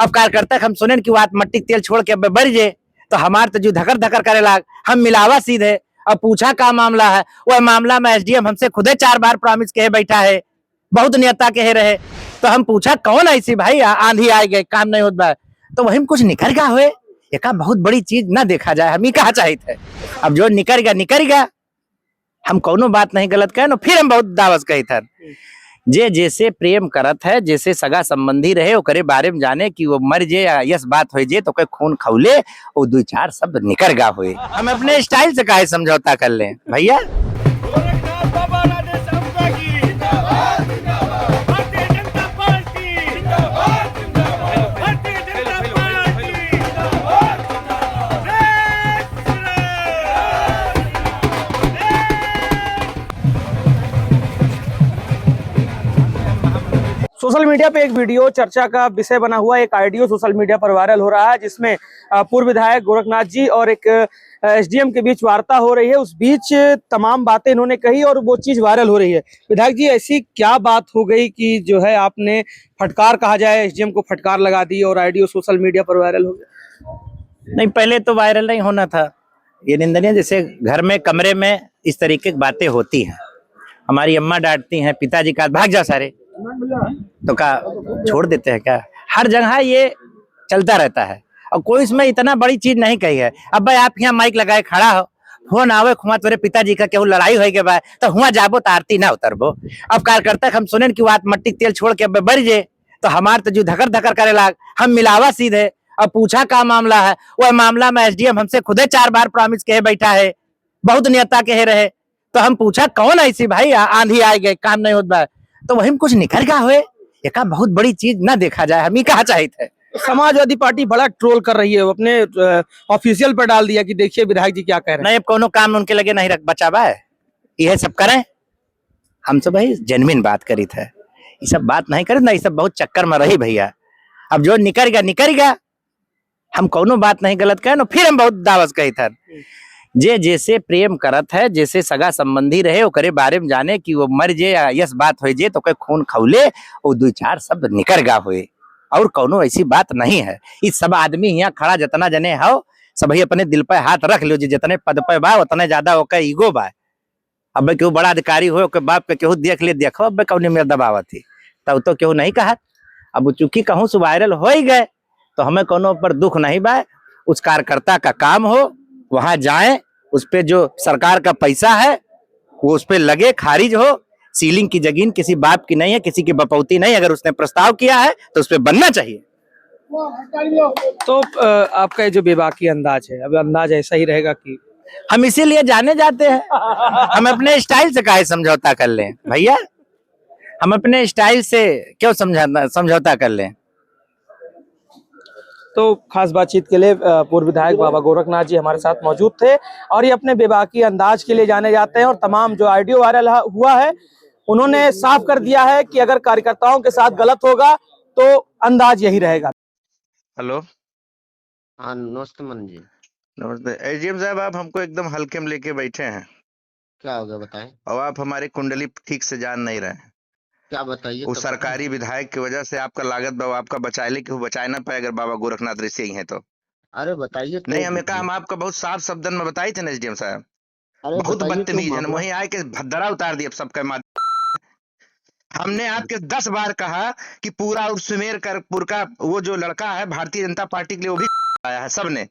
अब कार्यकर्ता हम सुने कि वो मट्टी तेल छोड़ के अब बढ़ जे तो हमार तो जो धकर धकर करे लाग हम मिलावा सीधे। अब पूछा का मामला है, वह मामला में एसडीएम हमसे खुदे 4 बार प्रॉमिस के बैठा है, बहुत नियता के रहे। तो हम पूछा कौन ऐसी भाई आंधी आ गए काम नहीं होता, तो वही कुछ निकल गया हुए। एक बहुत बड़ी चीज ना देखा जाए, हम ही कहा चाहिए। अब जो निकल गया, हम कोनो बात नहीं गलत कहे ना, फिर हम बहुत दावस कही था। जे जैसे प्रेम करत है, जैसे सगा संबंधी रहे ओकरे बारे में जाने कि वो मर जे या यस बात हो जे तो कोई खून खौले वो 2-4 शब्द निकल गा हुए। हम अपने स्टाइल से काहे समझौता कर लें भैया। सोशल मीडिया पे एक वीडियो चर्चा का विषय बना हुआ, एक ऑडियो सोशल मीडिया पर वायरल हो रहा है जिसमें पूर्व विधायक गोरखनाथ जी और एक एसडीएम के बीच वार्ता हो रही है। उस बीच तमाम बातें इन्होंने कही और वो चीज वायरल हो रही है। विधायक जी, ऐसी क्या बात हो गई कि जो है आपने फटकार कहा जाए एसडीएम को फटकार लगा दी और ऑडियो सोशल मीडिया पर वायरल हो गया? नहीं, पहले तो वायरल नहीं होना था, ये निंदनीय। जैसे घर में कमरे में इस तरीके की बातें होती हैं, हमारी अम्मा डांटती हैं, पिताजी का भाग जा सारे, तो क्या छोड़ देते हैं क्या? हर जगह ये चलता रहता है और कोई इसमें इतना बड़ी चीज नहीं कही है। अब भाई आप यहाँ माइक लगाए खड़ा हो, फोन आवे खुआ तोरे पिताजी का केहू लड़ाई हो गए बा तो हुआ जाबो तो आरती ना उतरबो। अब कार्यकर्ता हम सुने कि वो मट्टी तेल छोड़ के अब बढ़ जे तो हमार तो जो धकर धकर करे लाग हम मिलावा सीधे। अब पूछा का मामला है, वह मामला में एसडीएम हमसे खुदे 4 बार प्रॉमिस के बैठा है, बहुत नियता के रहे। तो हम पूछा कौन ऐसी भाई आंधी आ गए काम नहीं होता, तो वही कुछ निकल गया हुए। एक बहुत बड़ी चीज ना देखा जाए, हम ही कहा चाहिए। समाजवादी पार्टी बड़ा ट्रोल कर रही है, वो अपने ऑफिशियल पर डाल दिया कि देखिए विधायक जी क्या कह रहे हैं। नहीं, अब कोनो काम उनके लगे नहीं रख बचा बा, यह सब करें। हम तो भाई जेन्युइन बात करी थे, ये सब बात नहीं करे ना, ये सब बहुत चक्कर में रही भैया। अब जो निकल गया, हम कोनो बात नहीं गलत कहे ना, फिर हम बहुत दावस कही था। जे जैसे प्रेम करत है, जैसे सगा संबंधी रहे ओकरे बारे में जाने कि वो मर जे या यस बात हो जे तो कोई खून खौले वो 2-4 शब्द निकल गा हुए, और कोनो ऐसी बात नहीं है। इस सब आदमी यहाँ खड़ा जितना जने हो सभी अपने दिल पे हाथ रख लो, जितने पद पे बा उतने ज्यादा ओकर ईगो बा। अब केहू बड़ा अधिकारी हो के बाप के केहू देख ले, देखो अब कौन में दबावत थी तब तो केहू नहीं कहा। अब चूंकि कहूँ से वायरल हो ही गए तो हमें कोनो पर दुख नहीं बा। उस कार्यकर्ता का काम हो, वहां जाए, उस पे जो सरकार का पैसा है वो उस पे लगे, खारिज हो। सीलिंग की जगीन किसी बाप की नहीं है, किसी की बपौती नहीं। अगर उसने प्रस्ताव किया है तो उस पे बनना चाहिए। तो आपका ये जो बेबाकी अंदाज है, अब अंदाज ऐसा ही रहेगा कि हम इसीलिए जाने जाते हैं। हम अपने स्टाइल से काहे समझौता कर लें भैया, हम अपने स्टाइल से क्यों समझौता कर लें। तो खास बातचीत के लिए पूर्व विधायक बाबा गोरखनाथ जी हमारे साथ मौजूद थे और ये अपने बेबाकी अंदाज के लिए जाने जाते हैं। और तमाम जो ऑडियो वायरल हुआ है उन्होंने साफ कर दिया है कि अगर कार्यकर्ताओं के साथ गलत होगा तो अंदाज यही रहेगा। हेलो, हाँ नमस्ते मन जी। नमस्ते एजीएम साहब, आप हमको एकदम हल्के में लेके बैठे हैं क्या हो गया बताएं। और आप हमारी कुंडली ठीक से जान नहीं रहे हैं। क्या बताइए। उस सरकारी विधायक की वजह से आपका लागत बा आपका बचाए कि वो बचा ना पाए अगर बाबा गोरखनाथ ऋषि ही हैं तो। अरे बताइए। नहीं, हमें कहा हम आपका बहुत साफ शब्दन में बताई थे ना एसडीएम साहब, अरे बहुत बताइए बदतमीज है, वहीं आए के भद्दरा उतार दिए सबका माध्यम। हमने आपके 10 बार कहा कि पूरा सुमेर करपुर का वो जो लड़का है भारतीय जनता पार्टी के लिए वो भी आया है सबने।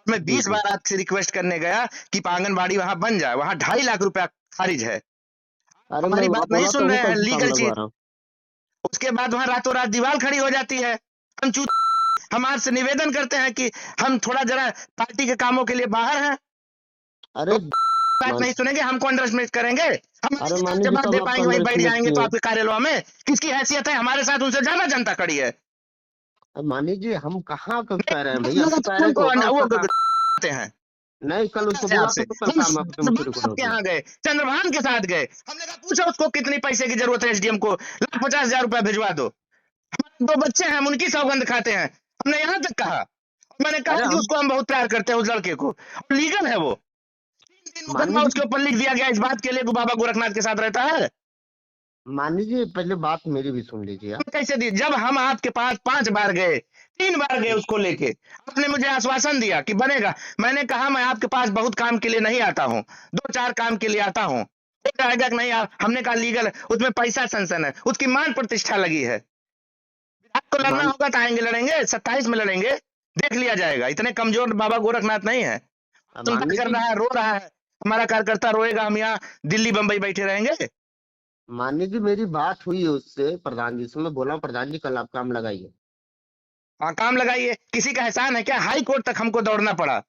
मैं 20 बार आपसे रिक्वेस्ट करने गया कि आंगनबाड़ी वहां बन जाए, वहां 2.5 लाख रुपया खारिज है। हमारी बात नहीं सुन रहे हैं, लीगल चीज। उसके बाद वहां रातों रात दीवार खड़ी हो जाती है। हम आपसे निवेदन करते हैं कि हम थोड़ा जरा पार्टी के कामों के लिए बाहर हैं। अरे बात नहीं सुनेंगे, हमको अंडरस्टिमेट करेंगे, हम जवाब दे पाएंगे, वहीं बैठ जाएंगे तो आपके कार्यालय में किसकी हैसियत है? हमारे साथ उनसे ज्यादा जनता खड़ी है। मानी जी हम कहाँ कह रहे हैं भैया हैं नहीं, कल उसको आपके यहाँ गए, चंद्रभान के साथ गए, हमने कहा पूछो उसको कितनी पैसे की जरूरत है, एसडीएम को 1,50,000 रुपया भिजवा दो, हमारे 2 बच्चे हैं, हम उनकी सौगंध खाते हैं, हमने यहाँ तक कहा। मैंने कहा कि उसको हम बहुत प्यार करते हैं उस लड़के को, और लीगल है वो। 3 दिन मुकदमा उसके ऊपर लिख दिया गया इस बात के लिए कि बाबा गोरखनाथ के साथ रहता है। मान लीजिए पहले बात मेरी भी सुन लीजिए आप। कैसे दी? जब हम आपके पास 5 बार गए, 3 बार गए उसको लेके, आपने मुझे आश्वासन दिया कि बनेगा। मैंने कहा मैं आपके पास बहुत काम के लिए नहीं आता हूँ, 2-4 काम के लिए आता हूँ, हो जाएगा कि नहीं? हमने कहा लीगल है, उसमें पैसा सनसन है, उसकी मान प्रतिष्ठा लगी है। आपको लड़ना मान होगा तो आएंगे, लड़ेंगे, 27 में लड़ेंगे, देख लिया जाएगा। इतने कमजोर बाबा गोरखनाथ नहीं है। चिंता मानी कर जी रहा है, रो रहा है, हमारा कार्यकर्ता रोएगा, हम यहाँ दिल्ली बंबई बैठे रहेंगे? मानी जी मेरी बात हुई है उससे, प्रधान जी से। मैं बोला हूँ प्रधान जी कल आप काम लगाइए। हाँ, काम लगाइए। किसी का एहसान है क्या? हाई कोर्ट तक हमको दौड़ना पड़ा।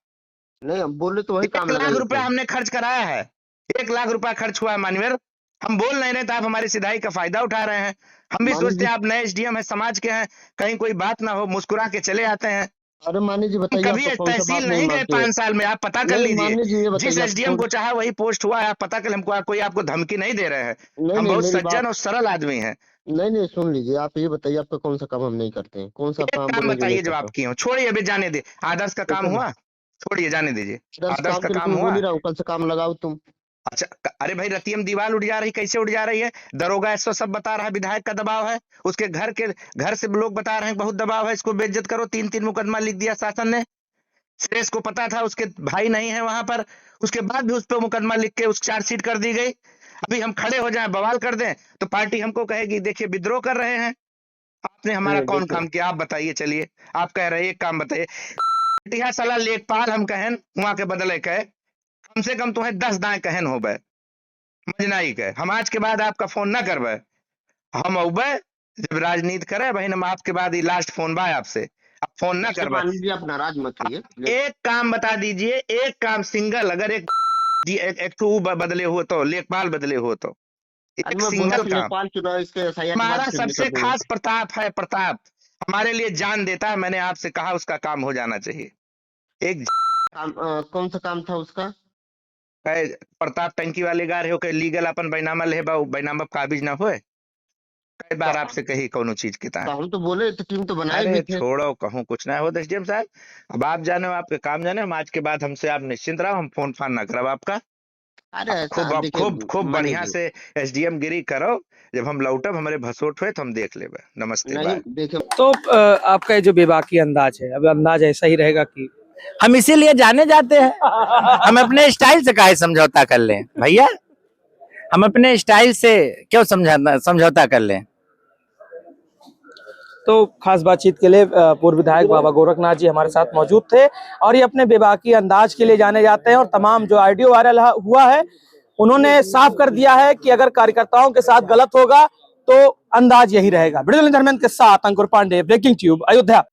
नहीं हम बोले तो वही 1 काम लाख लगाइए रुपया कल। हमने खर्च कराया है, 1 लाख रुपया खर्च हुआ है मानवीर। हम बोल नहीं रहे तो आप हमारी सिधाई का फायदा उठा रहे हैं। हम भी मानी सोचते जी, हैं आप नए एसडीएम है, समाज के हैं, कहीं कोई बात ना हो, मुस्कुरा के चले आते हैं। अरे मानी जी हम बताइए कभी आपको कौन सा बात तहसील नहीं नहीं गए मानते? 5 साल में, आप पता कर नहीं लीजिए। मानी जी ये जिस बताइए आप एसडीएम कौन। को चाहा वही पोस्ट हुआ है, आप पता कर, हमको कोई आपको धमकी नहीं दे रहे हैं। नहीं हम नहीं बहुत मेरी बात। सज्जन और सरल आदमी हैं। नहीं नहीं सुन लीजिए, आप ये बताइए आपका कौन सा काम हम नहीं करते हैं? कौन सा आप एक काम काम बोले जो नहीं बताइए जो करते आप हैं? किए हो, छोड़िए अभी, जाने दे। आदर्श का काम देखो हुआ, छोड़िए, जाने दीजिए। दस आदर्श काम का के लिए तो काम मैं बोल हुआ। ही रहा हूँ, कल से काम लगाओ तुम। अच्छा, अरे भाई, रतियम दीवार उड़ जा रही, कैसे उड़ जा रही है? दरोगा एसओ सब बता रहा है, विधायक का दबाव है, उसके घर से लोग बता रहे हैं बहुत दबाव है, इसको बेइज्जत करो। 3-3 मुकदमा लिख दिया शासन ने। सुरेश को पता था उसके भाई नहीं है वहां पर, उसके बाद भी उस पर मुकदमा लिख के उस चार्जशीट कर दी गई। अभी हम खड़े हो जाएं, बवाल कर दें तो पार्टी हमको कहेगी देखिए विद्रोह कर रहे हैं। आपने हमारा नहीं कौन देखिए, काम किया? आप बताइए। चलिए, आप कह रहे हैं एक काम बताइए। इतिहा साला लेखपाल हम कहन वहां के बदले कहे, कम से कम तुम्हें 10 दाएं कहन हो बे, मजनाई के। हम आज के बाद आपका फोन न करबे, हम औबे जब राजनीति करे बहन, हम आपके बाद ही लास्ट फोन बा आपसे, आप फोन न अच्छा करबे। मान लीजिए आप नाराज मत होइए। एक काम बता दीजिए, एक काम सिंगल, अगर एक तो बदले हो तो, लेखपाल बदले हो तो, अरे एक मैं बोला सिंगल तो काम। लेखपाल चुनाव इसके एसआईआर के बाद हमारा फिर भी कर सबसे दूंगा। खास प्रताप है, प्रताप हमारे लिए जान देता है। मैंने आपसे कहा उसका काम हो जाना चाहिए। एक कौन सा काम था उसका? प्रताप टंकी वाले गार हो के लीगल अपन बैनामा ले बा, बैनामा काबिज ना होए। कई तो, बार आपसे कही कोनो चीज की तो हम तो बोले तो टीम तो बनाए अरे भी थे। छोड़ो, कहूँ कुछ ना हो एसडीएम साहब। अब आप जाने, आपके काम जाने। हम आज के बाद हमसे आप निश्चिंत रहो, हम फोन फान ना करब आपका। अरे ऐसा खूब, अब देखिए खूब खूब मानी बढ़िया जी, से एसडीएम गिरी करो। जब हम लौटब हमारे भसोट हुए तो हम देख लेबे। नमस्ते, नहीं बाय। देखिए तो आपका ये जो बेबाकी अंदाज है, अब अंदाज ऐसा ही रहेगा कि हम इसीलिए जाने जाते हैं। हम अपने स्टाइल से काहे समझौता कर लें भैया? हम अपने स्टाइल से क्यों समझौता कर लें? तो खास बातचीत के लिए पूर्व विधायक बाबा गोरखनाथ जी हमारे साथ मौजूद थे और ये अपने बेबाकी अंदाज के लिए जाने जाते हैं। और तमाम जो ऑडियो वायरल हुआ है, उन्होंने साफ कर दिया है कि अगर कार्यकर्ताओं के साथ गलत होगा तो अंदाज यही रहेगा। वीडियो धर्मेंद्र के साथ अंकुर पांडे, ब्रेकिंग ट्यूब, अयोध्या।